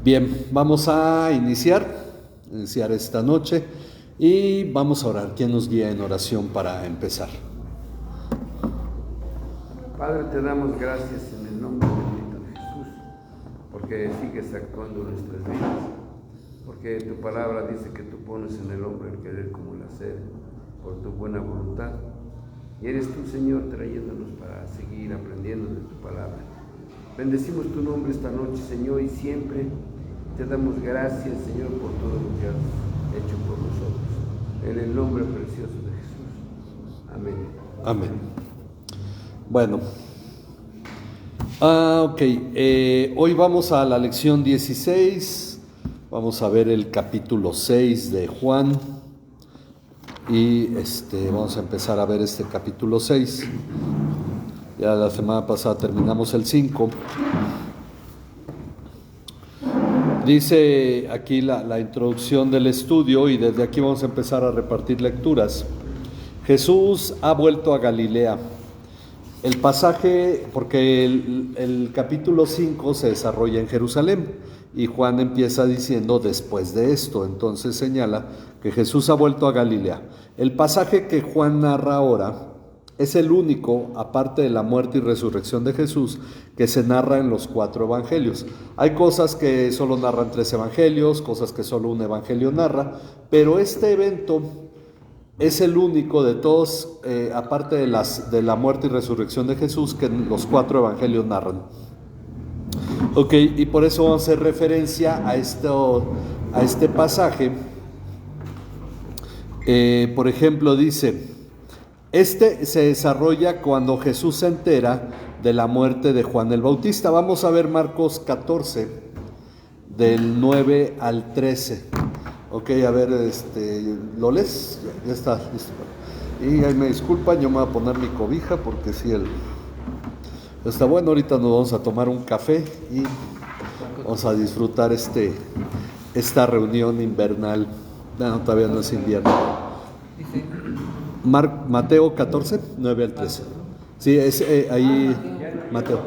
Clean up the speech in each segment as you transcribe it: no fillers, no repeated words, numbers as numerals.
Bien, vamos a iniciar esta noche y vamos a orar. ¿Quién nos guía en oración para empezar? Padre, te damos gracias en el nombre bendito de Jesús, porque sigues actuando en nuestras vidas, porque tu palabra dice que tú pones en el hombre el querer como el hacer, por tu buena voluntad. Y eres tú, Señor, trayéndonos para seguir aprendiendo de tu palabra. Bendecimos tu nombre esta noche, Señor, y siempre te damos gracias, Señor, por todo lo que has hecho por nosotros. En el nombre precioso de Jesús. Amén. Amén. Bueno. Hoy vamos a la lección 16. Vamos a ver el capítulo 6 de Juan. Y vamos a empezar a ver este capítulo 6. Ya la semana pasada terminamos el 5. Dice aquí la introducción del estudio y desde aquí vamos a empezar a repartir lecturas. Jesús ha vuelto a Galilea. El pasaje, porque el capítulo 5 se desarrolla en Jerusalén y Juan empieza diciendo después de esto, entonces señala que Jesús ha vuelto a Galilea. El pasaje que Juan narra ahora es el único, aparte de la muerte y resurrección de Jesús, que se narra en los 4 evangelios. Hay cosas que solo narran 3 evangelios, cosas que solo un evangelio narra, pero este evento es el único de todos, aparte de la muerte y resurrección de Jesús, que los 4 evangelios narran. Ok, y por eso vamos a hacer referencia a este pasaje. Por ejemplo, dice, se desarrolla cuando Jesús se entera de la muerte de Juan el Bautista. Vamos a ver Marcos 14, del 9 al 13. Ok, a ver, ¿lo lees? Ya está, listo. Y ahí me disculpan, yo me voy a poner mi cobija porque sí, está bueno. Ahorita nos vamos a tomar un café y vamos a disfrutar esta reunión invernal. No, todavía no es invierno. Mateo 14, 9 al 13. Sí, es ahí, Mateo.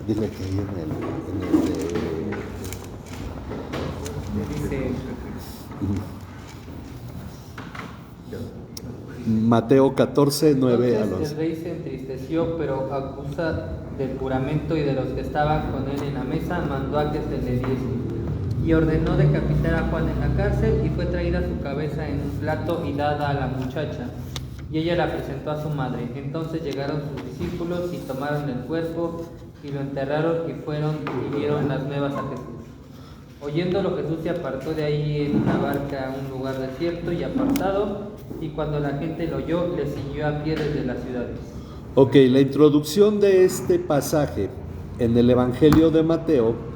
Dile que ahí Mateo 14, 9 al 11. El rey se entristeció, pero a causa del juramento y de los que estaban con él en la mesa, mandó a que se le diese. Y ordenó decapitar a Juan en la cárcel, y fue traída su cabeza en un plato y dada a la muchacha. Y ella la presentó a su madre. Entonces llegaron sus discípulos y tomaron el cuerpo y lo enterraron, y fueron y dieron las nuevas a Jesús. Oyéndolo, Jesús se apartó de ahí en una barca a un lugar desierto y apartado, y cuando la gente lo oyó, le siguió a pie desde las ciudades. Ok, la introducción de este pasaje en el Evangelio de Mateo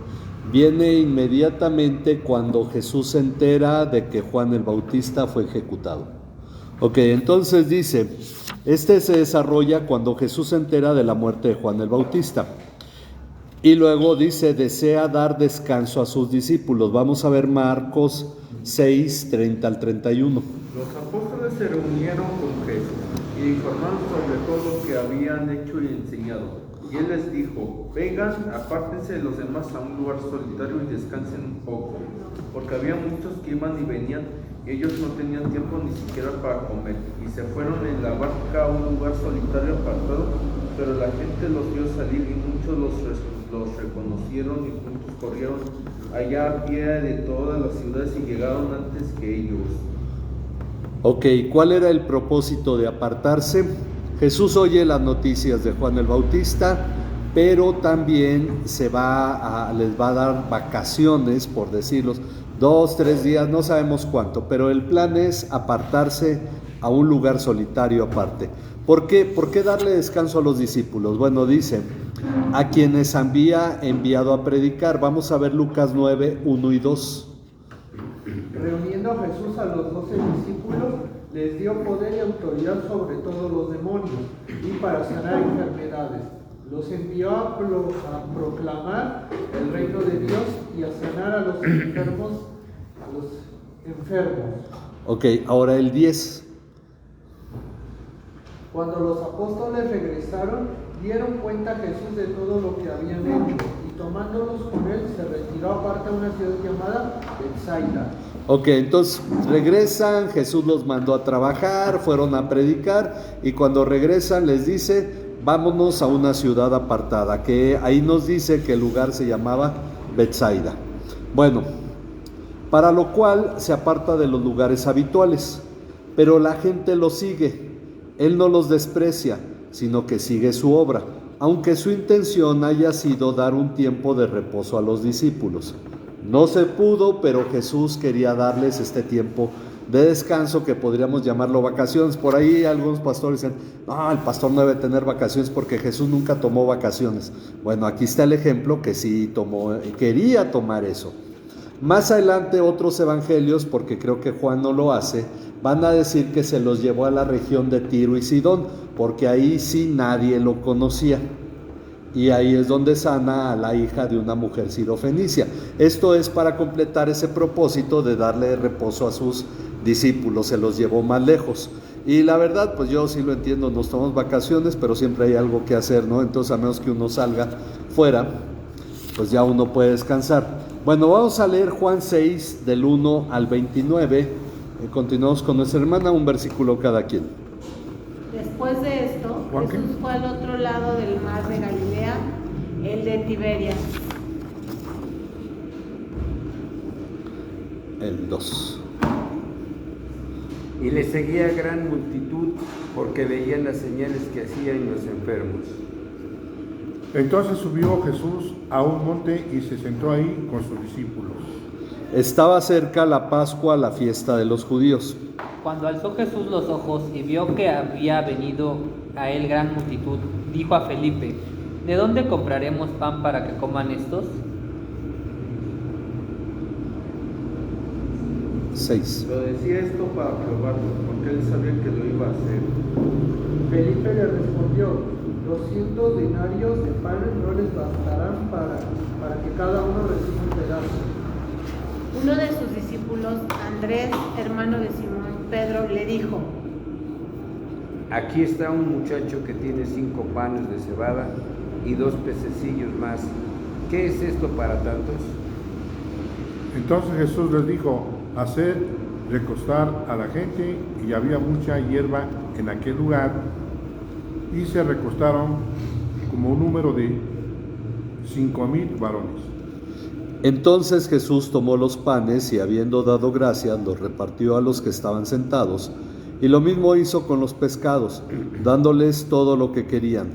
viene inmediatamente cuando Jesús se entera de que Juan el Bautista fue ejecutado. Ok, entonces dice, se desarrolla cuando Jesús se entera de la muerte de Juan el Bautista. Y luego dice, desea dar descanso a sus discípulos. Vamos a ver Marcos 6, 30 al 31. Los apóstoles se reunieron con Jesús y informaron sobre todo lo que habían hecho y enseñado. Y él les dijo, vengan, apártense los demás a un lugar solitario y descansen un poco, porque había muchos que iban y venían, y ellos no tenían tiempo ni siquiera para comer. Y se fueron en la barca a un lugar solitario apartado, pero la gente los vio salir y muchos los reconocieron y juntos corrieron allá a pie de todas las ciudades y llegaron antes que ellos. Ok, ¿cuál era el propósito de apartarse? Jesús oye las noticias de Juan el Bautista, pero también les va a dar vacaciones, por decirlos, 2, 3 días, no sabemos cuánto, pero el plan es apartarse a un lugar solitario aparte. ¿Por qué? ¿Por qué darle descanso a los discípulos? Bueno, dice, a quienes había enviado a predicar. Vamos a ver Lucas 9, 1 y 2. Reuniendo a Jesús a los 12 discípulos, les dio poder y autoridad sobre todos los demonios y para sanar enfermedades. Los envió a proclamar el reino de Dios y a sanar a los enfermos. Ok, ahora el 10. Cuando los apóstoles regresaron, Dieron cuenta a Jesús de todo lo que habían hecho, y tomándolos con él, se retiró aparte a una ciudad llamada Betsaida. Ok, entonces regresan, Jesús los mandó a trabajar, fueron a predicar, y cuando regresan les dice, vámonos a una ciudad apartada, que ahí nos dice que el lugar se llamaba Betsaida. Bueno, para lo cual se aparta de los lugares habituales, pero la gente lo sigue. Él no los desprecia, sino que sigue su obra, aunque su intención haya sido dar un tiempo de reposo a los discípulos. No se pudo, pero Jesús quería darles este tiempo de descanso, que podríamos llamarlo vacaciones. Por ahí algunos pastores dicen, no, el pastor no debe tener vacaciones porque Jesús nunca tomó vacaciones. Bueno, aquí está el ejemplo que sí quería tomar eso. Más adelante otros evangelios, porque creo que Juan no lo hace, van a decir que se los llevó a la región de Tiro y Sidón, porque ahí sí nadie lo conocía. Y ahí es donde sana a la hija de una mujer sirofenicia. Esto es para completar ese propósito de darle reposo a sus discípulos, se los llevó más lejos. Y la verdad, pues yo sí lo entiendo, nos tomamos vacaciones, pero siempre hay algo que hacer, ¿no? Entonces, a menos que uno salga fuera, pues ya uno puede descansar. Bueno, vamos a leer Juan 6, del 1 al 29. Continuamos con nuestra hermana, un versículo cada quien. Después de esto, Jesús fue al otro lado del mar de Galilea, el de Tiberias. El 2. Y le seguía gran multitud porque veían las señales que hacían los enfermos. Entonces subió Jesús a un monte y se sentó ahí con sus discípulos. Estaba cerca la Pascua, la fiesta de los judíos. Cuando alzó Jesús los ojos y vio que había venido a él gran multitud, dijo a Felipe, ¿de dónde compraremos pan para que coman estos? 6. Lo decía esto para probarlo, porque él sabía que lo iba a hacer. Felipe le respondió, 200 denarios de pan no les bastarán para que cada uno reciba un pedazo. Uno de sus discípulos, Andrés, hermano de Simón Pedro, le dijo, Aquí está un muchacho que tiene 5 panes de cebada y 2 pececillos más. ¿Qué es esto para tantos? Entonces Jesús les dijo, haced recostar a la gente, y había mucha hierba en aquel lugar, y se recostaron como un número de 5,000 varones. Entonces Jesús tomó los panes y, habiendo dado gracias, los repartió a los que estaban sentados, y lo mismo hizo con los pescados, dándoles todo lo que querían.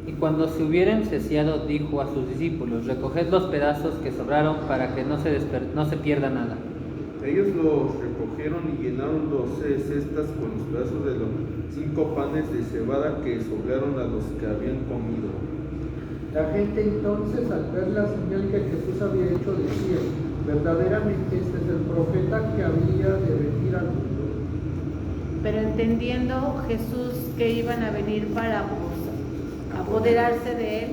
Y cuando se hubieran saciado, dijo a sus discípulos, recoged los pedazos que sobraron para que no se pierda nada. Ellos los recogieron y llenaron 12 cestas con los pedazos de los 5 panes de cebada que sobraron a los que habían comido. La gente entonces, al ver la señal que Jesús había hecho, decía, verdaderamente este es el profeta que había de venir al mundo. pero entendiendo Jesús que iban a venir para apoderarse de él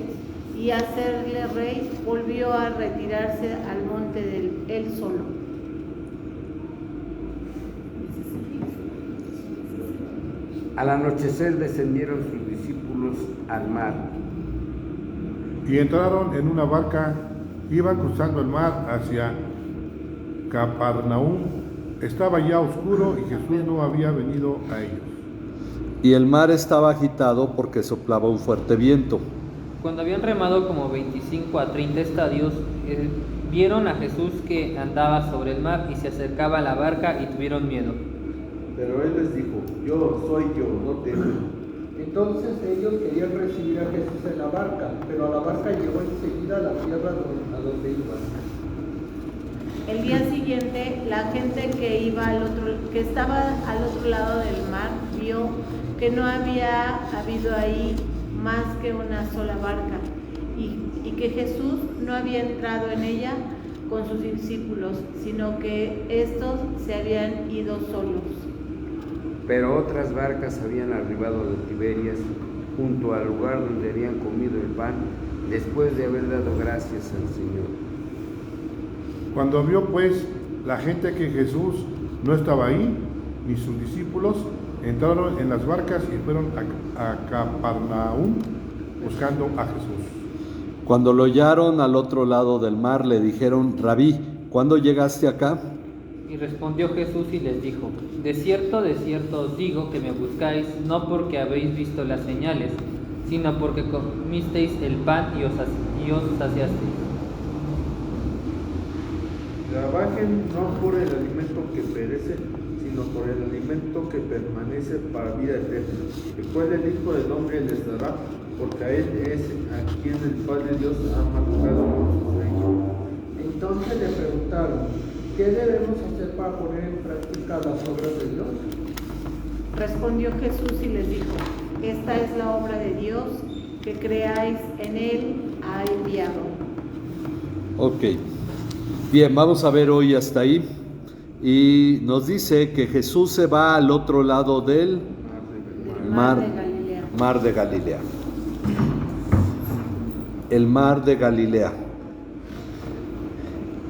y hacerle rey, volvió a retirarse al monte él solo. Al anochecer descendieron sus discípulos al mar. Y entraron en una barca, iban cruzando el mar hacia Capernaum. Estaba ya oscuro y Jesús no había venido a ellos. Y el mar estaba agitado porque soplaba un fuerte viento. Cuando habían remado como 25 a 30 estadios, vieron a Jesús que andaba sobre el mar y se acercaba a la barca y tuvieron miedo. Pero él les dijo, yo soy yo, no teman. Entonces ellos querían recibir a Jesús en la barca, pero a la barca llegó enseguida a la tierra a donde iban. El día siguiente, la gente que estaba al otro lado del mar vio que no había habido ahí más que una sola barca y que Jesús no había entrado en ella con sus discípulos, sino que estos se habían ido solos. Pero otras barcas habían arribado de Tiberias, junto al lugar donde habían comido el pan, después de haber dado gracias al Señor. Cuando vio pues la gente que Jesús no estaba ahí, ni sus discípulos, entraron en las barcas y fueron a Capernaum buscando a Jesús. Cuando lo hallaron al otro lado del mar, le dijeron: Rabí, ¿cuándo llegaste acá? Y respondió Jesús y les dijo: de cierto os digo que me buscáis no porque habéis visto las señales, sino porque comisteis el pan y os saciasteis. Trabajen no por el alimento que perece, sino por el alimento que permanece para vida eterna, el cual el Hijo del Hombre les dará, porque a Él es a quien el Padre Dios ha marcado por su reino. Entonces le preguntaron: ¿qué debemos hacer para poner en práctica las obras de Dios? Respondió Jesús y les dijo: esta es la obra de Dios, que creáis en Él ha enviado. Ok. Bien, vamos a ver hoy hasta ahí. Y nos dice que Jesús se va al otro lado del Mar de Galilea. Mar de Galilea. El Mar de Galilea.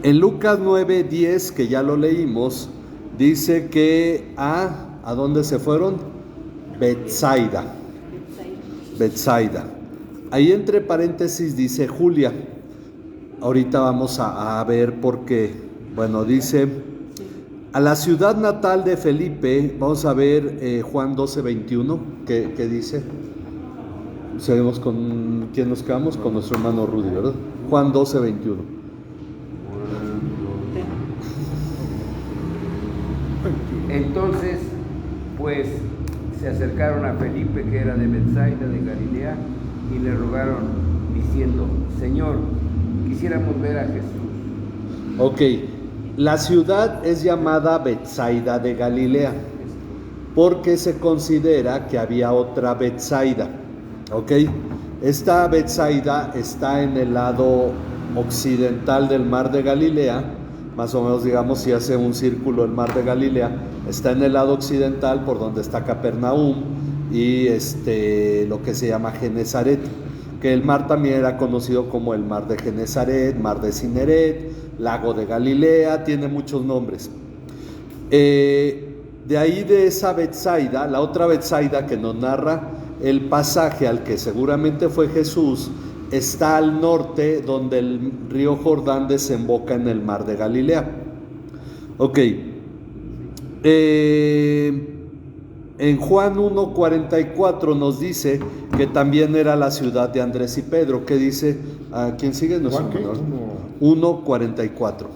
En Lucas 9:10, que ya lo leímos, dice que ¿a dónde se fueron? Betsaida. Betsaida. Ahí entre paréntesis dice Julia. Ahorita vamos a ver por qué. Bueno, dice: a la ciudad natal de Felipe. Vamos a ver Juan 12:21. ¿Qué dice? Seguimos con quién nos quedamos, con nuestro hermano Rudy, ¿verdad? Juan 12:21. Entonces, pues, se acercaron a Felipe, que era de Betsaida de Galilea, y le rogaron, diciendo: Señor, quisiéramos ver a Jesús. Ok, la ciudad es llamada Betsaida de Galilea, porque se considera que había otra Betsaida. Ok, esta Betsaida está en el lado occidental del mar de Galilea, más o menos, digamos, si hace un círculo el mar de Galilea, está en el lado occidental por donde está Capernaum y lo que se llama Genezaret, que el mar también era conocido como el mar de Genezaret, mar de Cineret, lago de Galilea, tiene muchos nombres. De ahí, de esa Betsaida, la otra Betsaida que nos narra el pasaje al que seguramente fue Jesús, está al norte, donde el río Jordán desemboca en el mar de Galilea. Ok. En Juan 1:44 nos dice que también era la ciudad de Andrés y Pedro. ¿Qué dice? ¿A quién sigue? No, ¿Juan qué? 1:44. 1:44.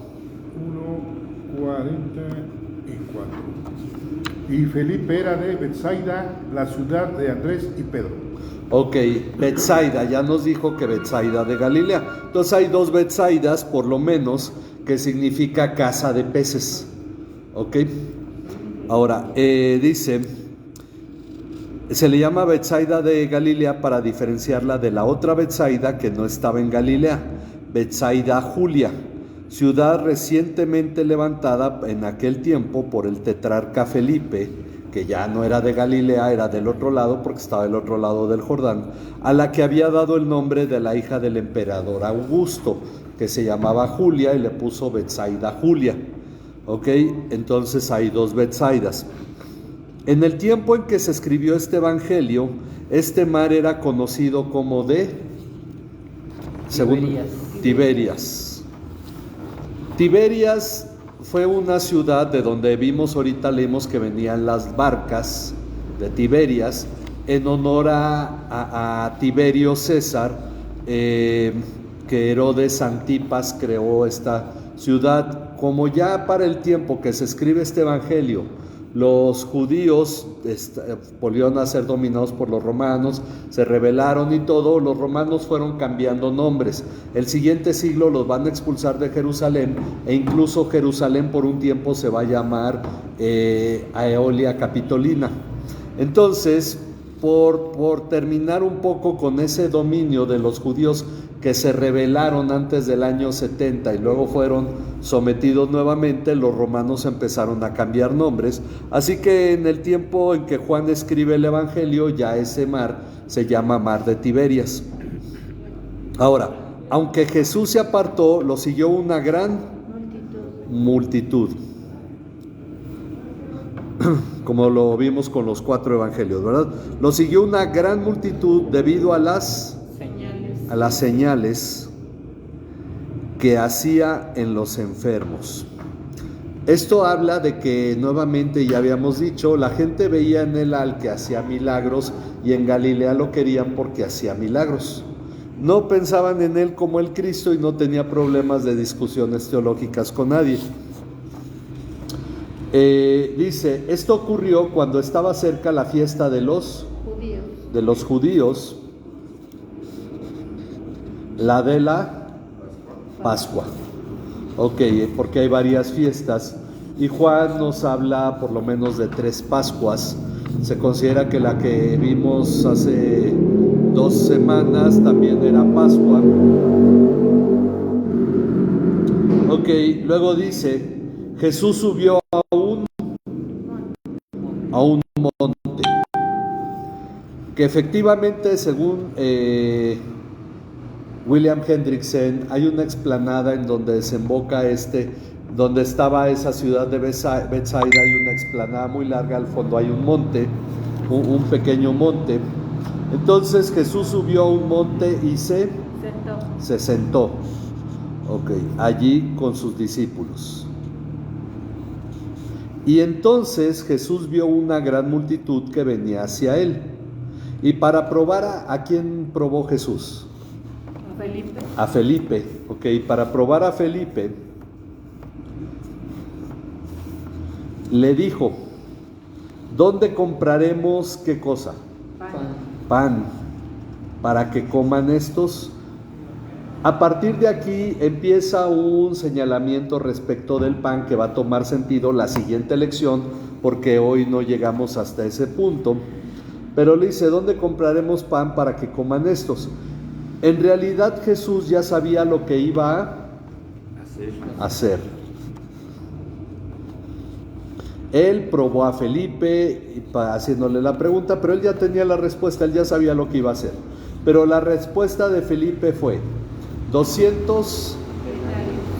Y Felipe era de Betsaida, la ciudad de Andrés y Pedro. Ok, Betsaida, ya nos dijo que Betsaida de Galilea. Entonces hay dos Betsaidas, por lo menos, que significa casa de peces. Ok. Ahora, dice, se le llama Betsaida de Galilea para diferenciarla de la otra Betsaida que no estaba en Galilea, Betsaida Julia, ciudad recientemente levantada en aquel tiempo por el tetrarca Felipe, que ya no era de Galilea, era del otro lado porque estaba del otro lado del Jordán, a la que había dado el nombre de la hija del emperador Augusto, que se llamaba Julia, y le puso Betsaida Julia. Ok, entonces hay dos Betsaidas. En el tiempo en que se escribió este evangelio, este mar era conocido como de Tiberias. Tiberias fue una ciudad de donde vimos ahorita, leímos que venían las barcas de Tiberias en honor a Tiberio César, que Herodes Antipas creó esta ciudad. Como ya para el tiempo que se escribe este evangelio, los judíos volvieron a ser dominados por los romanos, se rebelaron y todo, los romanos fueron cambiando nombres. El siguiente siglo los van a expulsar de Jerusalén, e incluso Jerusalén por un tiempo se va a llamar Aeolia Capitolina. Entonces, por terminar un poco con ese dominio de los judíos que se rebelaron antes del año 70 y luego fueron sometidos nuevamente, los romanos empezaron a cambiar nombres. Así que en el tiempo en que Juan escribe el evangelio, ya ese mar se llama Mar de Tiberias. Ahora, aunque Jesús se apartó, lo siguió una gran multitud. Como lo vimos con los 4 evangelios, ¿verdad? Lo siguió una gran multitud debido a las a las señales que hacía en los enfermos. Esto habla de que, nuevamente ya habíamos dicho, la gente veía en él al que hacía milagros, y en Galilea lo querían porque hacía milagros. No pensaban en él como el Cristo y no tenía problemas de discusiones teológicas con nadie. Dice, esto ocurrió cuando estaba cerca la fiesta de los judíos, la de la Pascua. Ok, porque hay varias fiestas y Juan nos habla por lo menos de 3 Pascuas. Se considera que la que vimos hace 2 semanas también era Pascua. Ok, luego dice, Jesús subió a un monte, que efectivamente, según William Hendrickson, hay una explanada en donde desemboca donde estaba esa ciudad de Bethsaida, hay una explanada muy larga, al fondo hay un monte, un pequeño monte. Entonces Jesús subió a un monte y se sentó, allí con sus discípulos. Y entonces Jesús vio una gran multitud que venía hacia él. Y para probar, ¿a quién probó Jesús? A Felipe. Para probar a Felipe, le dijo, ¿dónde compraremos qué cosa? Pan, para que coman estos. A partir de aquí empieza un señalamiento respecto del pan que va a tomar sentido la siguiente lección, porque hoy no llegamos hasta ese punto. Pero le dice, ¿dónde compraremos pan para que coman estos? En realidad Jesús ya sabía lo que iba a hacer. Él probó a Felipe haciéndole la pregunta, pero él ya tenía la respuesta, él ya sabía lo que iba a hacer. Pero la respuesta de Felipe fue 200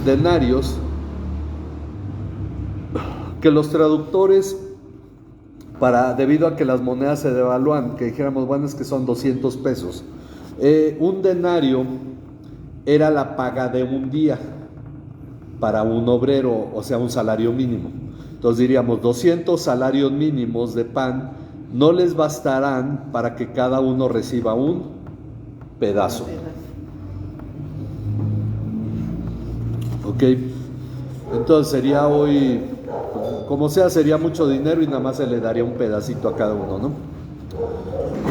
denarios, que los traductores, debido a que las monedas se devalúan, que dijéramos, bueno, es que son 200 pesos. Un denario era la paga de un día para un obrero, o sea, un salario mínimo. Entonces diríamos, 200 salarios mínimos de pan no les bastarán para que cada uno reciba un pedazo. Entonces sería hoy, como sea, sería mucho dinero y nada más se le daría un pedacito a cada uno, ¿no?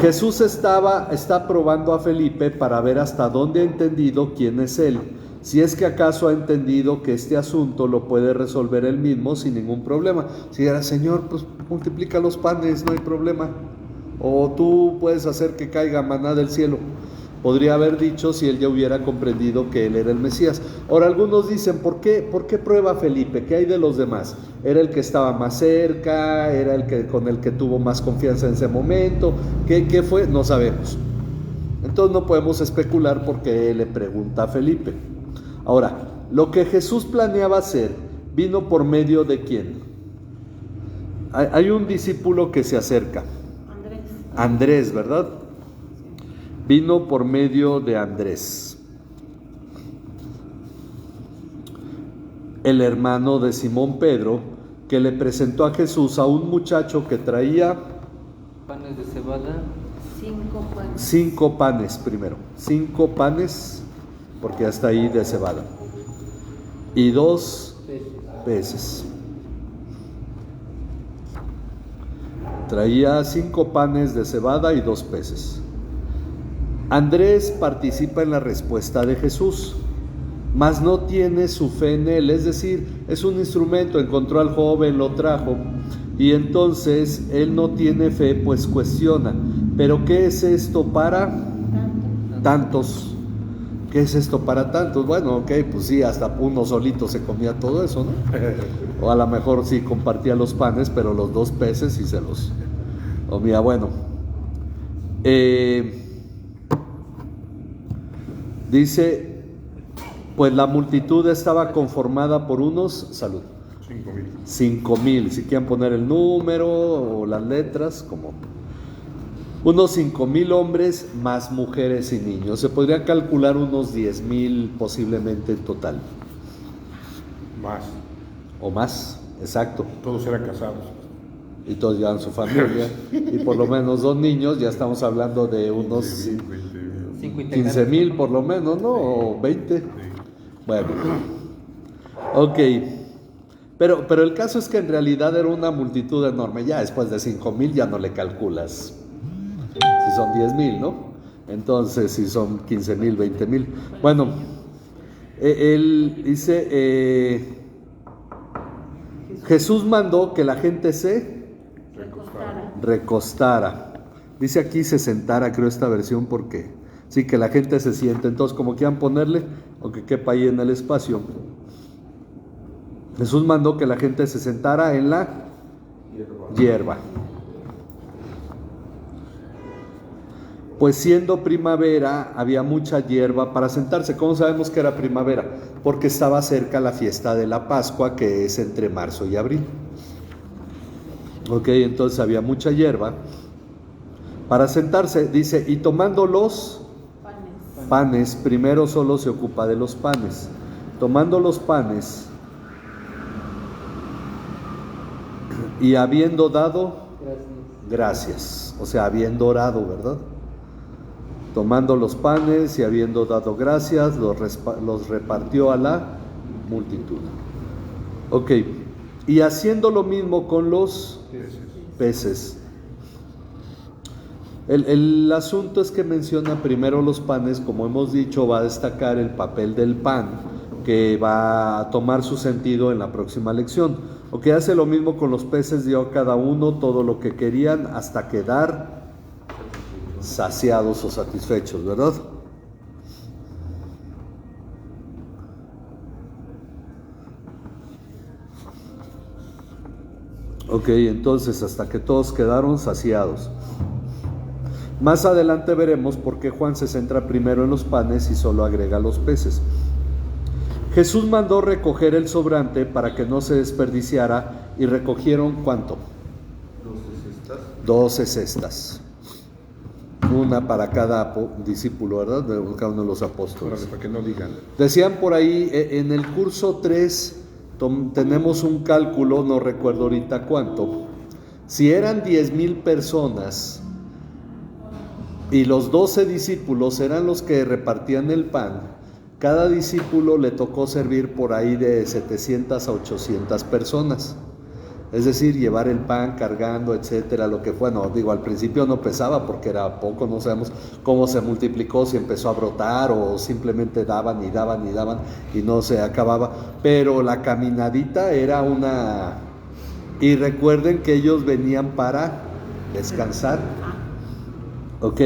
Jesús está probando a Felipe para ver hasta dónde ha entendido quién es él, si es que acaso ha entendido que este asunto lo puede resolver él mismo sin ningún problema. Si era, Señor, pues multiplica los panes, no hay problema, o tú puedes hacer que caiga maná del cielo. Podría haber dicho si él ya hubiera comprendido que él era el Mesías. Ahora algunos dicen, ¿por qué prueba Felipe? ¿Qué hay de los demás? ¿Era el que estaba más cerca? ¿Era con el que tuvo más confianza en ese momento? ¿Qué fue? No sabemos. Entonces no podemos especular porque él le pregunta a Felipe. Ahora, lo que Jesús planeaba hacer vino por medio de ¿quién? Hay un discípulo que se acerca. Andrés, ¿verdad? Vino por medio de Andrés, el hermano de Simón Pedro, que le presentó a Jesús a un muchacho que traía panes de cebada. 5 panes primero. 5 panes, porque hasta ahí de cebada. Y 2 peces. Traía 5 panes de cebada y 2 peces. Andrés participa en la respuesta de Jesús, mas no tiene su fe en él, es decir, es un instrumento, encontró al joven, lo trajo, y entonces él no tiene fe, pues cuestiona, ¿pero qué es esto para tantos? ¿Qué es esto para tantos? Bueno, pues sí, hasta uno solito se comía todo eso, ¿no? O a lo mejor sí compartía los panes, pero los 2 peces sí se los comía. Bueno, dice, pues la multitud estaba conformada por unos, 5,000, si quieren poner el número o las letras, como Unos 5,000 hombres más mujeres y niños. Se podría calcular unos 10,000 posiblemente en total. Más. O más, exacto. Todos eran casados. Y todos llevan su familia. Y por lo menos 2 niños, ya estamos hablando de unos 15,000 por lo menos, ¿no? O 20. Sí. Bueno. Ok. Pero el caso es que en realidad era una multitud enorme. Ya después de 5,000 ya no le calculas. Si son 10,000, ¿no? Entonces, si son 15,000, 20,000. Bueno, él dice, Jesús mandó que la gente se recostara. Dice aquí se sentara, creo esta versión, porque sí, que la gente se siente. Entonces, como quieran ponerle, o que quepa ahí en el espacio. Jesús mandó que la gente se sentara en la hierba. Pues siendo primavera, había mucha hierba para sentarse. ¿Cómo sabemos que era primavera? Porque estaba cerca la fiesta de la Pascua, que es entre marzo y abril. Ok, entonces había mucha hierba para sentarse. Dice, y tomando los panes, primero solo se ocupa de los panes. Tomando los panes y habiendo dado gracias. O sea, habiendo orado, ¿verdad? Tomando los panes y habiendo dado gracias, los repartió a la multitud. Ok, y haciendo lo mismo con los peces. El asunto es que menciona primero los panes. Como hemos dicho, va a destacar el papel del pan, que va a tomar su sentido en la próxima lección. Ok, hace lo mismo con los peces, dio a cada uno todo lo que querían hasta quedar saciados o satisfechos, ¿verdad? Ok, entonces hasta que todos quedaron saciados. Más adelante veremos por qué Juan se centra primero en los panes y solo agrega los peces. Jesús mandó recoger el sobrante para que no se desperdiciara y recogieron ¿cuánto? 12 cestas. Una para cada discípulo, ¿verdad? De cada uno de los apóstoles. Para que no digan. Decían por ahí, en el curso 3 tenemos un cálculo, no recuerdo ahorita cuánto. Si eran 10,000 personas y los 12 discípulos eran los que repartían el pan, cada discípulo le tocó servir por ahí de 700 a 800 personas. Es decir, llevar el pan cargando, etcétera, lo que fue. No, digo, al principio no pesaba porque era poco, no sabemos cómo se multiplicó, si empezó a brotar o simplemente daban y daban y daban y no se acababa. Pero la caminadita era una... Y recuerden que ellos venían para descansar. Ok,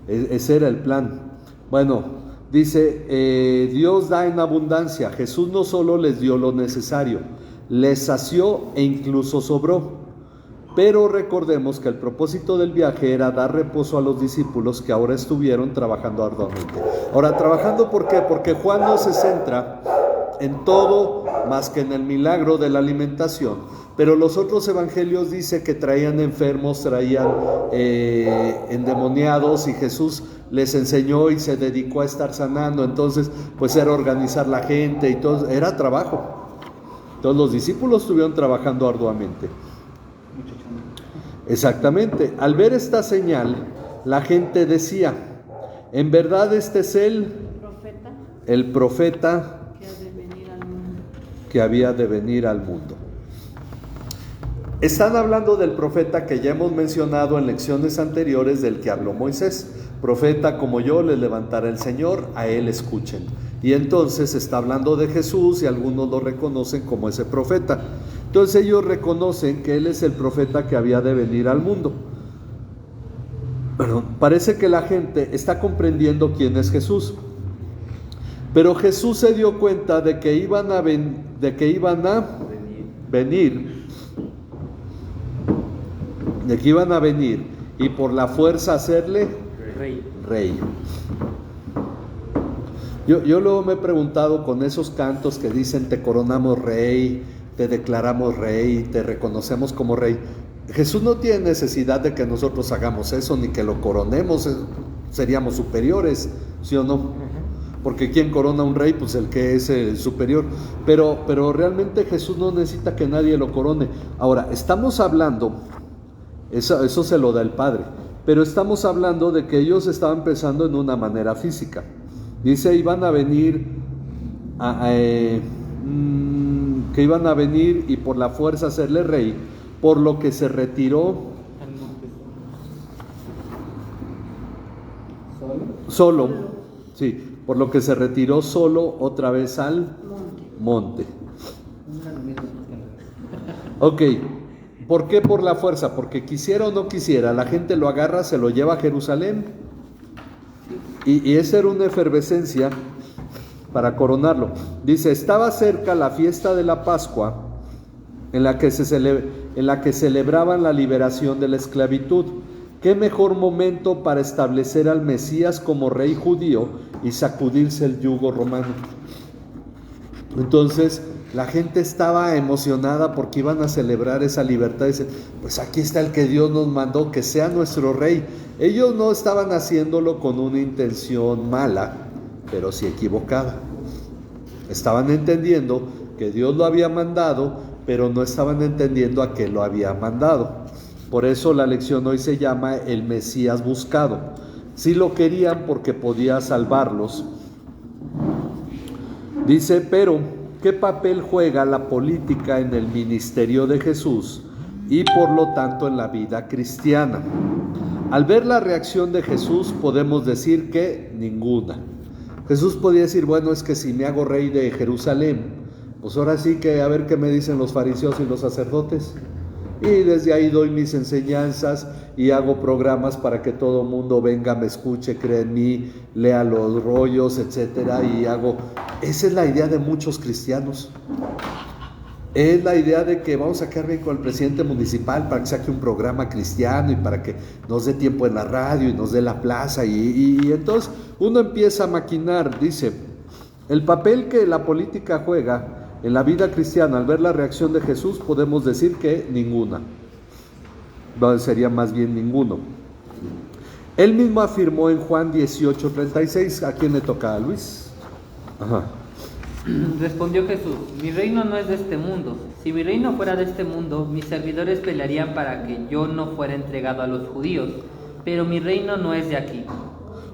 ese era el plan. Bueno, dice, Dios da en abundancia. Jesús no solo les dio lo necesario, les sació e incluso sobró. Pero recordemos que el propósito del viaje era dar reposo a los discípulos que ahora estuvieron trabajando arduamente. Ahora, ¿trabajando por qué? Porque Juan no se centra en todo más que en el milagro de la alimentación. Pero los otros evangelios dice que traían enfermos, traían endemoniados, y Jesús les enseñó y se dedicó a estar sanando. Entonces, pues era organizar la gente y todo, era trabajo. Entonces los discípulos estuvieron trabajando arduamente. Exactamente. Al ver esta señal, la gente decía, en verdad este es el profeta que había de venir al mundo. Están hablando del profeta que ya hemos mencionado en lecciones anteriores, del que habló Moisés. Profeta como yo les levantará el Señor, a él escuchen. Y entonces está hablando de Jesús y algunos lo reconocen como ese profeta. Entonces ellos reconocen que él es el profeta que había de venir al mundo. Bueno, parece que la gente está comprendiendo quién es Jesús. Pero Jesús se dio cuenta de que iban a venir y por la fuerza hacerle rey. Yo luego me he preguntado con esos cantos que dicen te coronamos rey, te declaramos rey, te reconocemos como rey. Jesús no tiene necesidad de que nosotros hagamos eso, ni que lo coronemos, seríamos superiores, ¿sí o no? Porque ¿quién corona a un rey? Pues el que es el superior. Pero realmente Jesús no necesita que nadie lo corone. Ahora, estamos hablando, eso se lo da el Padre, pero estamos hablando de que ellos estaban pensando en una manera física. Dice, iban a venir que iban a venir y por la fuerza hacerle rey, por lo que se retiró solo, sí, por lo que se retiró solo otra vez al monte. Ok, ¿por qué por la fuerza? Porque quisiera o no quisiera, la gente lo agarra, se lo lleva a Jerusalén. Y esa era una efervescencia para coronarlo. Dice, estaba cerca la fiesta de la Pascua, en la que celebraban la liberación de la esclavitud. ¿Qué mejor momento para establecer al Mesías como rey judío y sacudirse el yugo romano? Entonces, la gente estaba emocionada porque iban a celebrar esa libertad. Dicen, pues aquí está el que Dios nos mandó, que sea nuestro rey. Ellos no estaban haciéndolo con una intención mala, pero sí equivocada. Estaban entendiendo que Dios lo había mandado, pero no estaban entendiendo a qué lo había mandado. Por eso la lección hoy se llama el Mesías buscado. Sí lo querían porque podía salvarlos. Dice, pero ¿qué papel juega la política en el ministerio de Jesús y por lo tanto en la vida cristiana? Al ver la reacción de Jesús podemos decir que ninguna. Jesús podía decir, bueno, es que si me hago rey de Jerusalén, pues ahora sí que a ver qué me dicen los fariseos y los sacerdotes. Y desde ahí doy mis enseñanzas y hago programas para que todo el mundo venga, me escuche, cree en mí, lea los rollos, etcétera, y esa es la idea de muchos cristianos. Es la idea de que vamos a quedar bien con el presidente municipal para que saque un programa cristiano y para que nos dé tiempo en la radio y nos dé la plaza y entonces uno empieza a maquinar. Dice, el papel que la política juega en la vida cristiana, al ver la reacción de Jesús, podemos decir que ninguna. Sería más bien ninguno. Él mismo afirmó en Juan 18:36, ¿a quién le toca? ¿A Luis? Ajá. Respondió Jesús, mi reino no es de este mundo. Si mi reino fuera de este mundo, mis servidores pelearían para que yo no fuera entregado a los judíos, pero mi reino no es de aquí.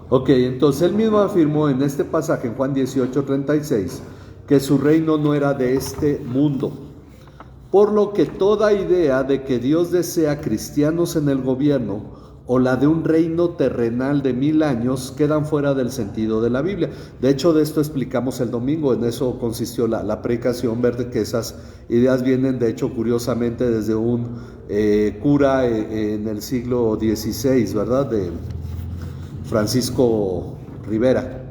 Ok, entonces él mismo afirmó en este pasaje, en Juan 18:36, que su reino no era de este mundo, por lo que toda idea de que Dios desea cristianos en el gobierno o la de un reino terrenal de 1000 años quedan fuera del sentido de la Biblia. De hecho, de esto explicamos el domingo, en eso consistió la predicación, ver que esas ideas vienen, de hecho, curiosamente desde un cura en el siglo XVI, ¿verdad? De Francisco Rivera,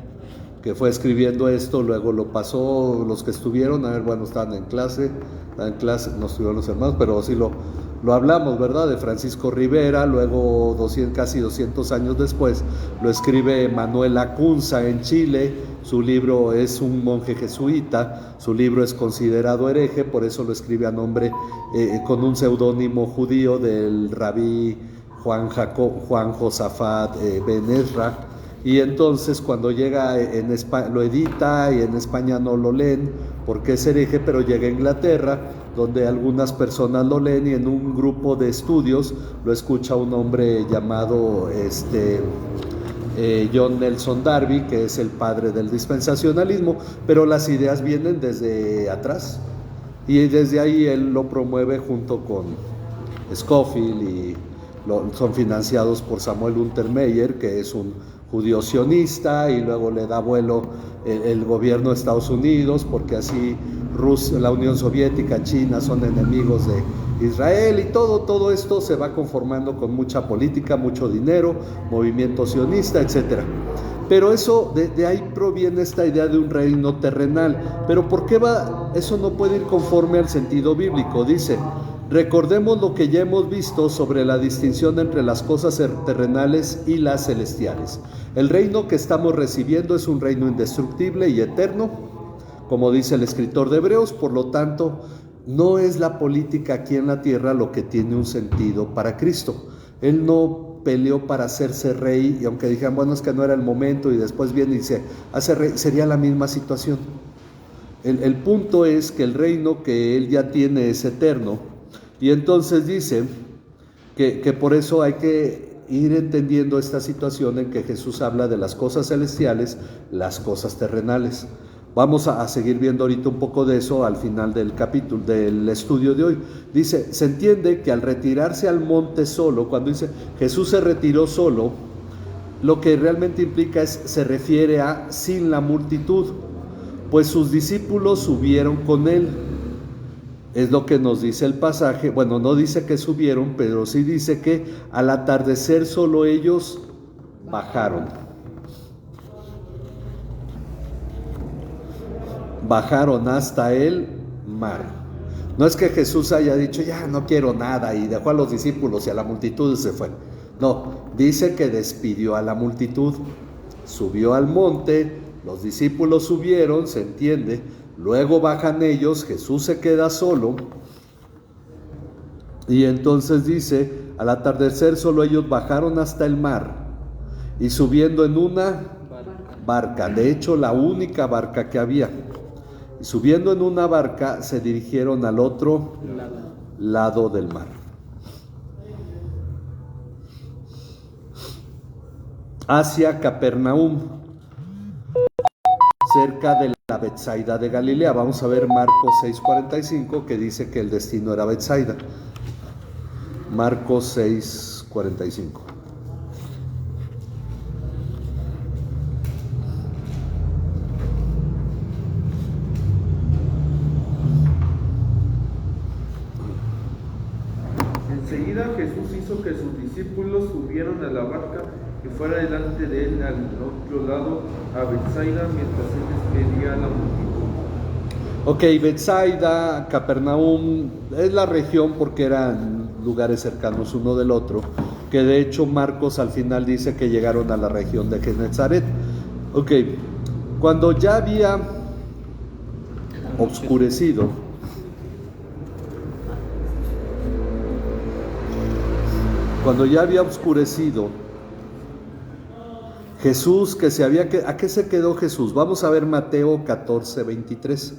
que fue escribiendo esto, luego lo pasó los que estuvieron, estaban en clase, no estuvieron los hermanos, pero sí lo hablamos, ¿verdad? De Francisco Rivera, luego casi 200 años después, lo escribe Manuel Lacunza en Chile, su libro es un monje jesuita, su libro es considerado hereje, por eso lo escribe a nombre, con un seudónimo judío del rabí Juan Josafat Ben Ezra. Y entonces cuando llega en España, lo edita y en España no lo leen porque es hereje, pero llega a Inglaterra, donde algunas personas lo leen y en un grupo de estudios lo escucha un hombre llamado John Nelson Darby, que es el padre del dispensacionalismo, pero las ideas vienen desde atrás y desde ahí él lo promueve junto con Scofield y son financiados por Samuel Untermeyer, que es un judío sionista, y luego le da vuelo el gobierno de Estados Unidos, porque así Rusia, la Unión Soviética, China son enemigos de Israel, y todo esto se va conformando con mucha política, mucho dinero, movimiento sionista, etc. Pero eso, de ahí proviene esta idea de un reino terrenal. Pero ¿por qué eso no puede ir conforme al sentido bíblico? Dice, recordemos lo que ya hemos visto sobre la distinción entre las cosas terrenales y las celestiales. El reino que estamos recibiendo es un reino indestructible y eterno, como dice el escritor de Hebreos, por lo tanto, no es la política aquí en la tierra lo que tiene un sentido para Cristo. Él no peleó para hacerse rey, y aunque dijeran, bueno, es que no era el momento, y después viene y se hace rey, sería la misma situación. El punto es que el reino que Él ya tiene es eterno, y entonces dice que por eso hay que ir entendiendo esta situación en que Jesús habla de las cosas celestiales, las cosas terrenales. Vamos a seguir viendo ahorita un poco de eso al final del capítulo, del estudio de hoy. Dice, se entiende que al retirarse al monte solo, cuando dice Jesús se retiró solo, lo que realmente implica se refiere a sin la multitud, pues sus discípulos subieron con él. Es lo que nos dice el pasaje. Bueno, no dice que subieron, pero sí dice que al atardecer solo ellos bajaron. Bajaron hasta el mar. No es que Jesús haya dicho, ya no quiero nada, y dejó a los discípulos y a la multitud y se fue. No, dice que despidió a la multitud, subió al monte, los discípulos subieron, se entiende, luego bajan ellos, Jesús se queda solo, y entonces dice, al atardecer solo ellos bajaron hasta el mar, y subiendo en una barca, de hecho la única barca que había, y subiendo en una barca se dirigieron al otro lado del mar. Hacia Capernaum, cerca de la Betsaida de Galilea. Vamos a ver Marcos 6:45, que dice que el destino era Betsaida. Marcos 6:45. Enseguida Jesús hizo que sus discípulos subieran a la barca y fuera delante de él al otro lado a Betsaida, mientras él despedía a la multitud. Ok, Betsaida, Capernaum, es la región porque eran lugares cercanos uno del otro, que de hecho Marcos al final dice que llegaron a la región de Genezaret. Ok, cuando ya había oscurecido, Jesús que se había ¿a qué se quedó Jesús? Vamos a ver Mateo 14:23.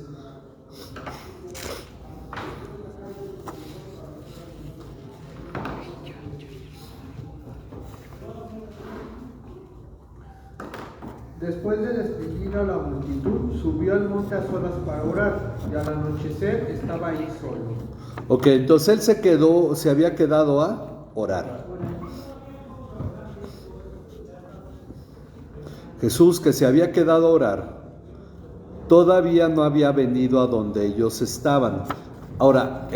Después de despedir a la multitud, subió al monte a solas para orar, y al anochecer estaba ahí solo. Ok, entonces él se había quedado a orar. Jesús, que se había quedado a orar, todavía no había venido a donde ellos estaban. Ahora,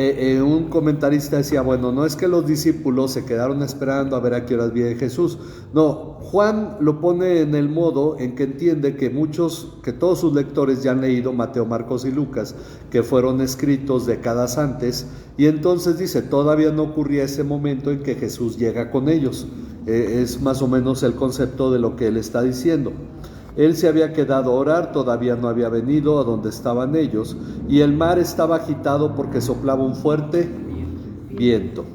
un comentarista decía, bueno, no es que los discípulos se quedaron esperando a ver a qué horas viene Jesús. No, Juan lo pone en el modo en que entiende que todos sus lectores ya han leído Mateo, Marcos y Lucas, que fueron escritos décadas antes, y entonces dice, todavía no ocurría ese momento en que Jesús llega con ellos. Es más o menos el concepto de lo que él está diciendo. Él se había quedado a orar, todavía no había venido a donde estaban ellos, y el mar estaba agitado porque soplaba un fuerte viento.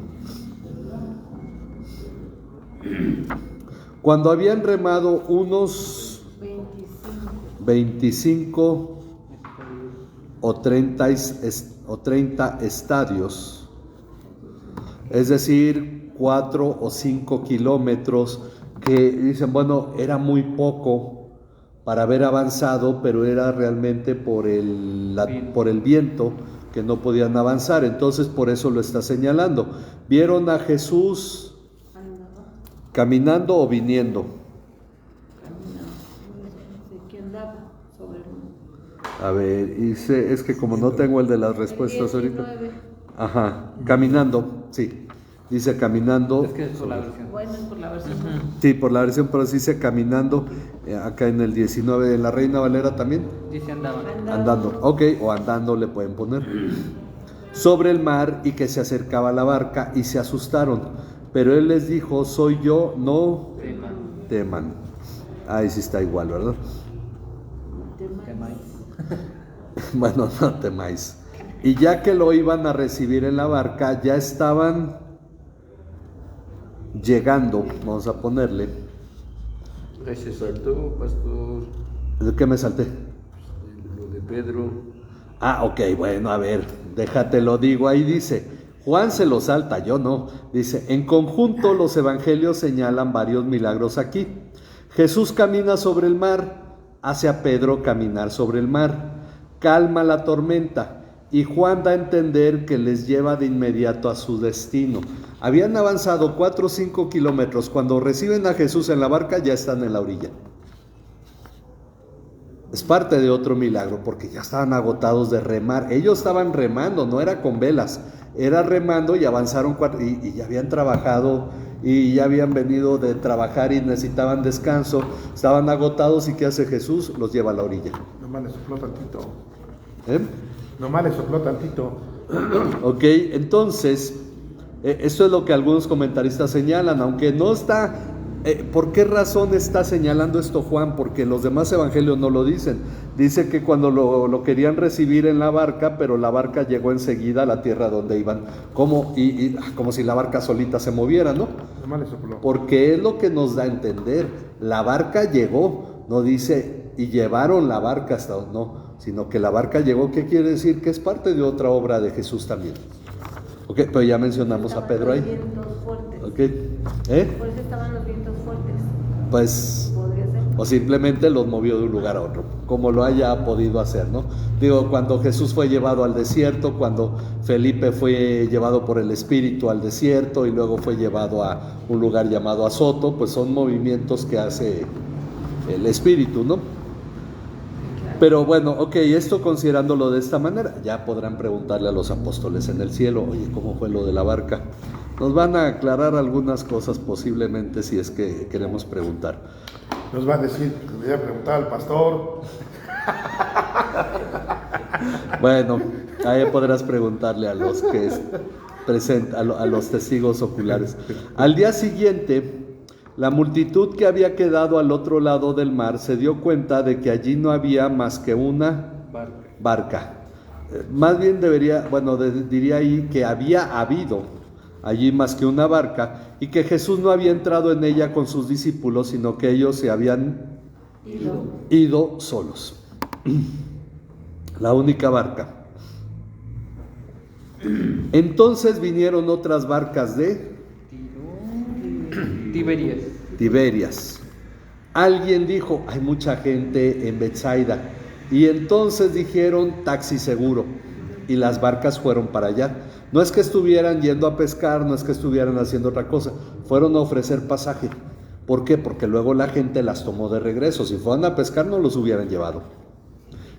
Cuando habían remado unos 25 o 30 estadios, es decir, 4 o 5 kilómetros, que dicen, bueno, era muy poco para haber avanzado, pero era realmente por el viento que no podían avanzar. Entonces por eso lo está señalando. ¿Vieron a Jesús caminando o viniendo? A ver, dice, es que como no tengo el de las respuestas ahorita. Ajá, caminando, sí. Dice caminando. Es que es por la versión. Bueno, es por la versión. Sí, por la versión, pero sí dice caminando. Acá en el 19, en la Reina Valera también. Dice andaban. Andando, ok, o andando le pueden poner. Sobre el mar, y que se acercaba a la barca y se asustaron. Pero él les dijo, soy yo, no teman. Ahí sí está igual, ¿verdad? Temáis. Bueno, no temáis. Y ya que lo iban a recibir en la barca, ya estaban llegando, vamos a ponerle. Ahí se saltó, pastor, ¿De qué me salté? lo de Pedro. Ah, ok, bueno, a ver, déjate lo digo, ahí dice, Juan se lo salta, yo no. Dice, en conjunto los evangelios señalan varios milagros aquí. Jesús camina sobre el mar, hace a Pedro caminar sobre el mar, calma la tormenta, y Juan da a entender que les lleva de inmediato a su destino. Habían avanzado 4 o 5 kilómetros, cuando reciben a Jesús en la barca ya están en la orilla. Es parte de otro milagro, porque ya estaban agotados de remar. Ellos estaban remando, no era con velas, era remando y avanzaron y ya habían trabajado y ya habían venido de trabajar y necesitaban descanso, estaban agotados. ¿Y qué hace Jesús? Los lleva a la orilla. Nomás le sopló tantito. ¿Eh? Nomás le sopló tantito. Ok, entonces, esto es lo que algunos comentaristas señalan, aunque no está. ¿Por qué razón está señalando esto Juan? Porque los demás evangelios no lo dicen. Dice que cuando lo querían recibir en la barca, pero la barca llegó enseguida a la tierra donde iban, como si la barca solita se moviera, ¿no? Nomás le sopló. Porque es lo que nos da a entender. La barca llegó, no dice, y llevaron la barca hasta, no, sino que la barca llegó. ¿Qué quiere decir? Que es parte de otra obra de Jesús también. Ok, pero ya mencionamos a Pedro ahí. Vientos fuertes. Ok, Por eso estaban los vientos fuertes. pues, Podría ser. o simplemente los movió de un lugar a otro, como lo haya podido hacer, ¿no? Digo, cuando Jesús fue llevado al desierto, cuando Felipe fue llevado por el Espíritu al desierto y luego fue llevado a un lugar llamado Azoto, pues son movimientos que hace el Espíritu, ¿no? Pero bueno, ok, esto considerándolo de esta manera, ya podrán preguntarle a los apóstoles en el cielo, oye, ¿cómo fue lo de la barca? Nos van a aclarar algunas cosas posiblemente si es que queremos preguntar. Nos va a decir, le voy a preguntar al pastor. Bueno, ahí podrás preguntarle a los que a los testigos oculares. Al día siguiente, la multitud que había quedado al otro lado del mar se dio cuenta de que allí no había más que una barca. Más bien diría ahí que había habido allí más que una barca y que Jesús no había entrado en ella con sus discípulos, sino que ellos se habían ido solos. La única barca. Entonces vinieron otras barcas de Tiberias. Alguien dijo, hay mucha gente en Betsaida, y entonces dijeron, taxi seguro, y las barcas fueron para allá. No es que estuvieran yendo a pescar, no es que estuvieran haciendo otra cosa, fueron a ofrecer pasaje. ¿Por qué? Porque luego la gente las tomó de regreso. Si fueran a pescar no los hubieran llevado.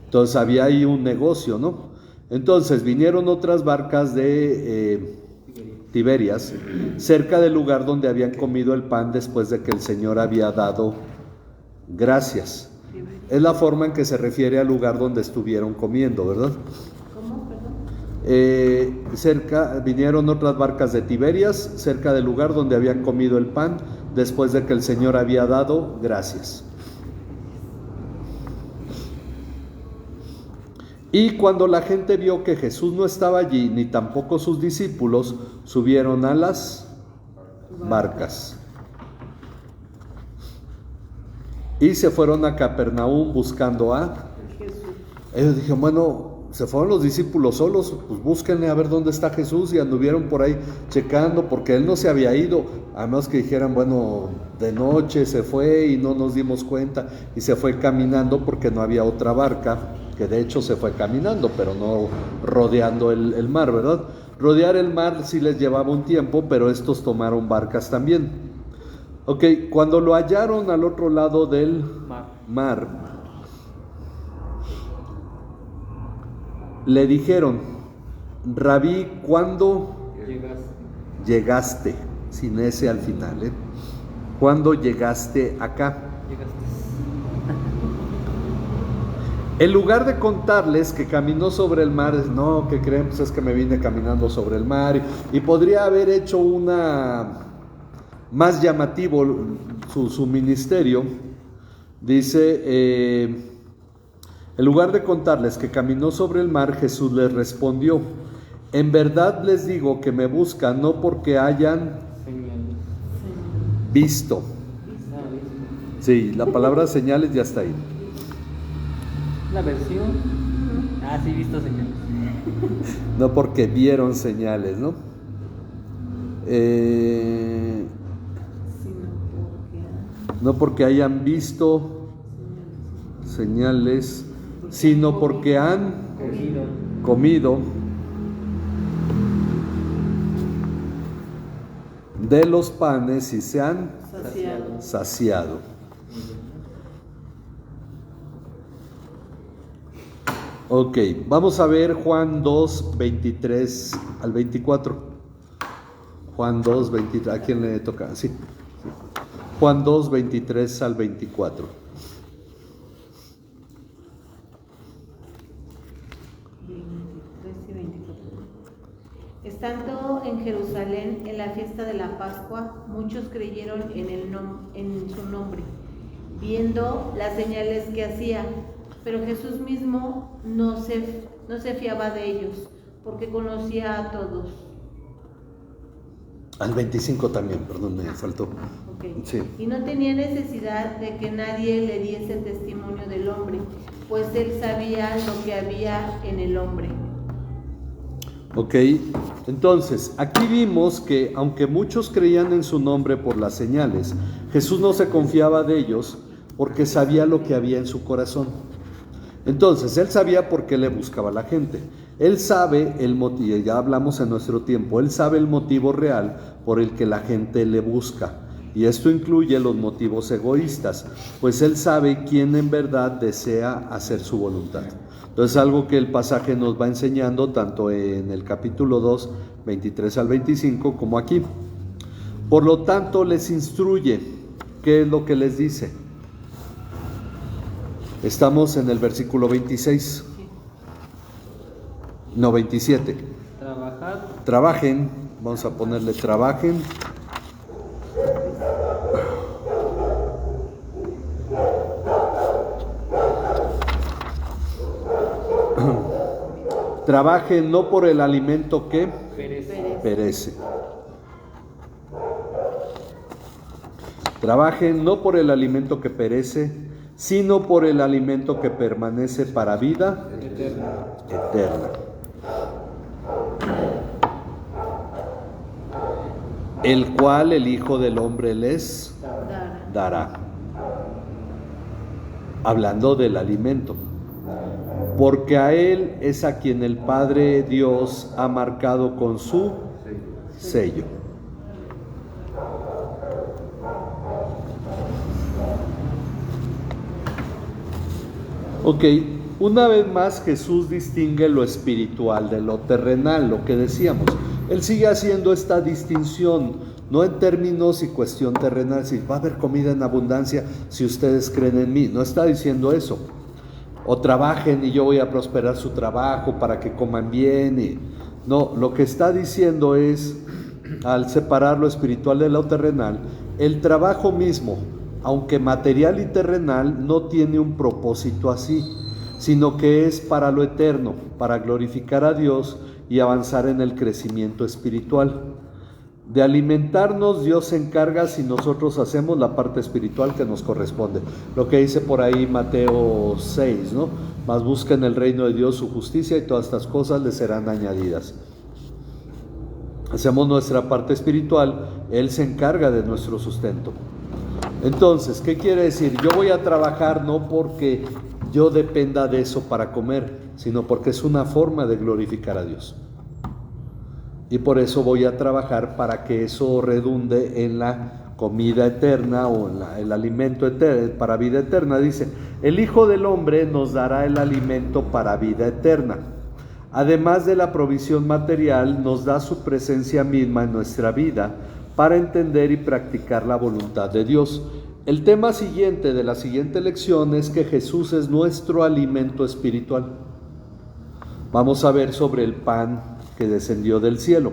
Entonces había ahí un negocio, ¿no? Entonces vinieron otras barcas de Tiberias, cerca del lugar donde habían comido el pan después de que el Señor había dado gracias. Es la forma en que se refiere al lugar donde estuvieron comiendo, ¿verdad? ¿Cómo? Perdón. Vinieron otras barcas de Tiberias, cerca del lugar donde habían comido el pan después de que el Señor había dado gracias. Y cuando la gente vio que Jesús no estaba allí, ni tampoco sus discípulos, subieron a las barcas y se fueron a Capernaum buscando a Jesús. Ellos dijeron, bueno, se fueron los discípulos solos, pues búsquenle a ver dónde está Jesús, y anduvieron por ahí checando, porque él no se había ido, a menos que dijeran, bueno, de noche se fue y no nos dimos cuenta, y se fue caminando porque no había otra barca, que de hecho se fue caminando, pero no rodeando el mar, ¿verdad? Rodear el mar sí les llevaba un tiempo, pero estos tomaron barcas también. Ok, cuando lo hallaron al otro lado del mar, le dijeron, Rabí, ¿cuándo llegaste? Sin ese al final, ¿eh? ¿Cuándo llegaste acá? En lugar de contarles que caminó sobre el mar, no, ¿qué creen? Pues es que me vine caminando sobre el mar, y podría haber hecho más llamativo su ministerio. Dice, En lugar de contarles que caminó sobre el mar, Jesús les respondió: en verdad les digo que me buscan no porque hayan Señales. visto. Sí, la palabra señales ya está ahí. La versión. Ah, sí, visto señales. No porque vieron señales, ¿no? No porque hayan visto señales, sino porque han comido de los panes y se han saciado. Ok, vamos a ver Juan 2, 23 al 24. Juan 2, 23, ¿a quién le toca? Sí. Juan 2, 23 al 24. Estando en Jerusalén en la fiesta de la Pascua, muchos creyeron en su nombre, viendo las señales que hacía. Pero Jesús mismo no se fiaba de ellos, porque conocía a todos. Al 25 también, perdón, me faltó. Okay. Sí. Y no tenía necesidad de que nadie le diese testimonio del hombre, pues él sabía lo que había en el hombre. Ok, entonces, aquí vimos que aunque muchos creían en su nombre por las señales, Jesús no se confiaba de ellos porque sabía lo que había en su corazón. Entonces, él sabía por qué le buscaba a la gente. Él sabe el motivo, ya hablamos en nuestro tiempo, él sabe el motivo real por el que la gente le busca. Y esto incluye los motivos egoístas, pues él sabe quién en verdad desea hacer su voluntad. Entonces, algo que el pasaje nos va enseñando tanto en el capítulo 2, 23 al 25, como aquí. Por lo tanto, les instruye. ¿Qué es lo que les dice? Estamos en el versículo 26. No, 27. Trabajen. Vamos a ponerle trabajen. Trabajen no por el alimento que perece. Trabajen no por el alimento que perece, sino por el alimento que permanece para vida eterna. El cual el Hijo del Hombre les dará. Hablando del alimento. Porque a Él es a quien el Padre Dios ha marcado con su sello. Ok, una vez más Jesús distingue lo espiritual de lo terrenal, lo que decíamos. Él sigue haciendo esta distinción, no en términos y cuestión terrenal, si va a haber comida en abundancia si ustedes creen en mí, no está diciendo eso. O trabajen y yo voy a prosperar su trabajo para que coman bien. No, lo que está diciendo es, al separar lo espiritual de lo terrenal, el trabajo mismo, aunque material y terrenal, no tiene un propósito así, sino que es para lo eterno, para glorificar a Dios y avanzar en el crecimiento espiritual. De alimentarnos Dios se encarga si nosotros hacemos la parte espiritual que nos corresponde. Lo que dice por ahí Mateo 6, ¿no? Mas busquen el reino de Dios, su justicia, y todas estas cosas les serán añadidas. Hacemos nuestra parte espiritual, Él se encarga de nuestro sustento. Entonces, ¿qué quiere decir? Yo voy a trabajar no porque yo dependa de eso para comer, sino porque es una forma de glorificar a Dios. Y por eso voy a trabajar para que eso redunde en la comida eterna o en el alimento eterno, para vida eterna. Dice, el Hijo del Hombre nos dará el alimento para vida eterna. Además de la provisión material, nos da su presencia misma en nuestra vida para entender y practicar la voluntad de Dios. El tema siguiente de la siguiente lección es que Jesús es nuestro alimento espiritual. Vamos a ver sobre el pan que descendió del cielo.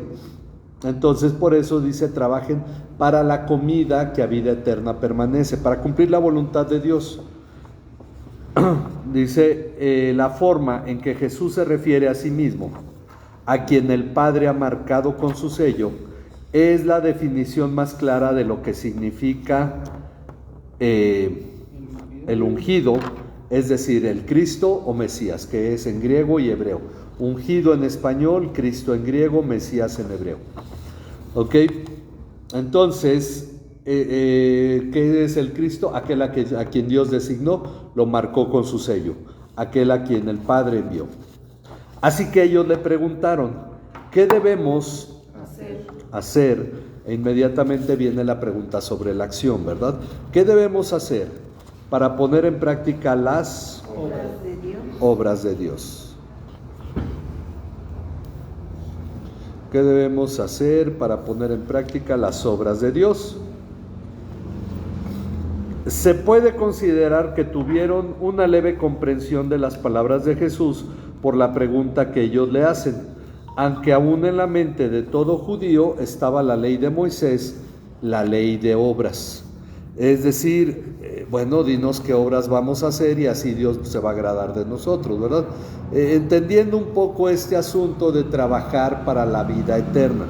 Entonces, por eso dice, trabajen para la comida que a vida eterna permanece, para cumplir la voluntad de Dios. Dice, la forma en que Jesús se refiere a sí mismo, a quien el Padre ha marcado con su sello, es la definición más clara de lo que significa el ungido, es decir, el Cristo o Mesías, que es en griego y hebreo. Ungido en español, Cristo en griego, Mesías en hebreo. ¿Ok? Entonces, ¿qué es el Cristo? Aquel a quien Dios designó, lo marcó con su sello. Aquel a quien el Padre envió. Así que ellos le preguntaron, ¿qué debemos hacer? E inmediatamente viene la pregunta sobre la acción, ¿verdad? ¿Qué debemos hacer para poner en práctica las obras de Dios? ¿Qué debemos hacer para poner en práctica las obras de Dios? Se puede considerar que tuvieron una leve comprensión de las palabras de Jesús por la pregunta que ellos le hacen, aunque aún en la mente de todo judío estaba la ley de Moisés, la ley de obras. Es decir, bueno, dinos qué obras vamos a hacer y así Dios se va a agradar de nosotros, ¿verdad? Entendiendo un poco este asunto de trabajar para la vida eterna.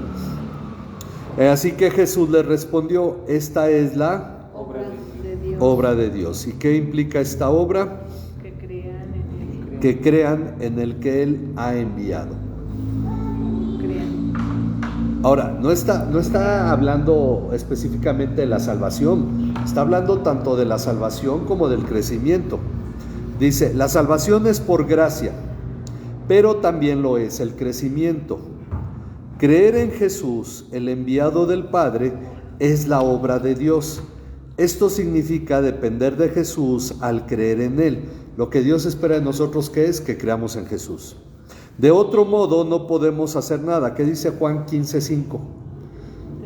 Así que Jesús les respondió, esta es la obra de Dios. ¿Y qué implica esta obra? Que crean en el que Él ha enviado. Ahora, no está hablando específicamente de la salvación, está hablando tanto de la salvación como del crecimiento. Dice, la salvación es por gracia, pero también lo es el crecimiento. Creer en Jesús, el enviado del Padre, es la obra de Dios. Esto significa depender de Jesús al creer en Él. Lo que Dios espera de nosotros, ¿qué es? Que creamos en Jesús. De otro modo no podemos hacer nada. ¿Qué dice Juan 15:5?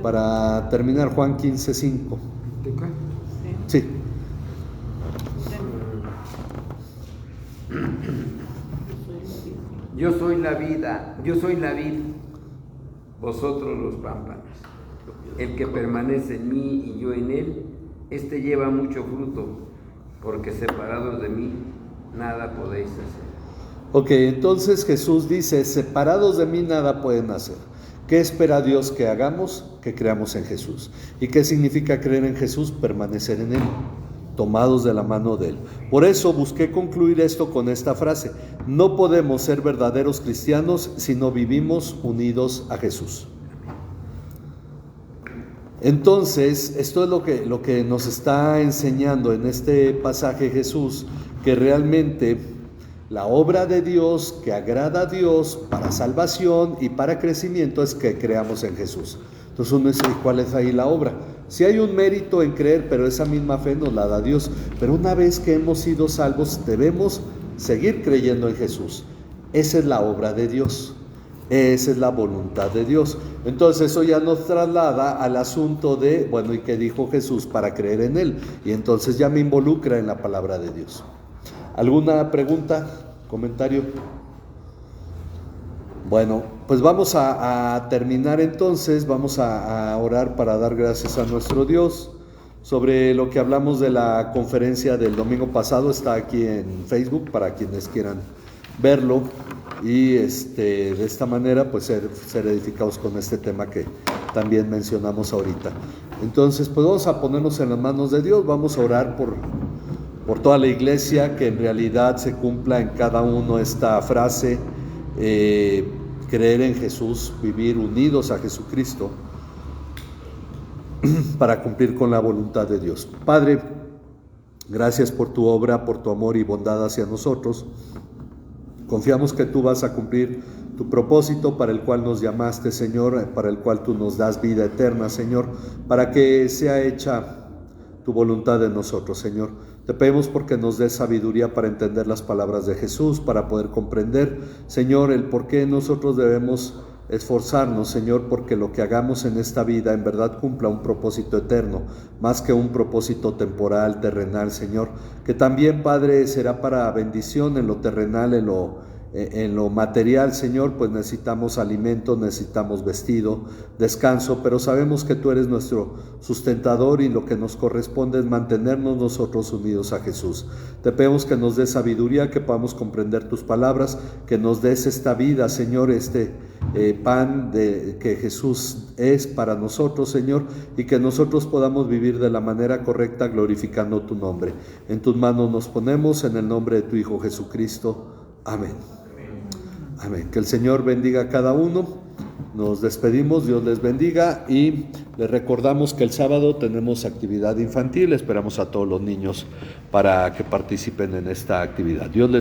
Para terminar, Juan 15:5. Sí. Yo soy la vida, yo soy la vid, vosotros los pámpanos. El que permanece en mí y yo en él, este lleva mucho fruto, porque separados de mí nada podéis hacer. Ok, entonces Jesús dice, separados de mí nada pueden hacer. ¿Qué espera Dios que hagamos? Que creamos en Jesús. ¿Y qué significa creer en Jesús? Permanecer en Él, tomados de la mano de Él. Por eso busqué concluir esto con esta frase: no podemos ser verdaderos cristianos si no vivimos unidos a Jesús. Entonces, esto es lo que nos está enseñando en este pasaje Jesús, que realmente la obra de Dios que agrada a Dios para salvación y para crecimiento es que creamos en Jesús. Entonces uno dice, ¿cuál es ahí la obra? Sí hay un mérito en creer, pero esa misma fe nos la da Dios. Pero una vez que hemos sido salvos, debemos seguir creyendo en Jesús. Esa es la obra de Dios. Esa es la voluntad de Dios. Entonces eso ya nos traslada al asunto de, bueno, ¿y qué dijo Jesús para creer en Él? Y entonces ya me involucra en la palabra de Dios. ¿Alguna pregunta? ¿Comentario? Bueno, pues vamos a terminar entonces, vamos a orar para dar gracias a nuestro Dios. Sobre lo que hablamos de la conferencia del domingo pasado, está aquí en Facebook para quienes quieran verlo y de esta manera pues ser edificados con este tema que también mencionamos ahorita. Entonces pues vamos a ponernos en las manos de Dios, vamos a orar por toda la iglesia, que en realidad se cumpla en cada uno esta frase, creer en Jesús, vivir unidos a Jesucristo para cumplir con la voluntad de Dios. Padre, gracias por tu obra, por tu amor y bondad hacia nosotros. Confiamos que tú vas a cumplir tu propósito para el cual nos llamaste, Señor, para el cual tú nos das vida eterna, Señor, para que sea hecha tu voluntad en nosotros, Señor. Te pedimos porque nos des sabiduría para entender las palabras de Jesús, para poder comprender, Señor, el por qué nosotros debemos esforzarnos, Señor, porque lo que hagamos en esta vida en verdad cumpla un propósito eterno, más que un propósito temporal, terrenal, Señor, que también, Padre, será para bendición en lo terrenal, en en lo material, Señor, pues necesitamos alimento, necesitamos vestido, descanso, pero sabemos que tú eres nuestro sustentador y lo que nos corresponde es mantenernos nosotros unidos a Jesús. Te pedimos que nos des sabiduría, que podamos comprender tus palabras, que nos des esta vida, Señor, este pan que Jesús es para nosotros, Señor, y que nosotros podamos vivir de la manera correcta, glorificando tu nombre. En tus manos nos ponemos, en el nombre de tu Hijo Jesucristo. Amén. Amén. Que el Señor bendiga a cada uno. Nos despedimos, Dios les bendiga y les recordamos que el sábado tenemos actividad infantil. Esperamos a todos los niños para que participen en esta actividad. Dios les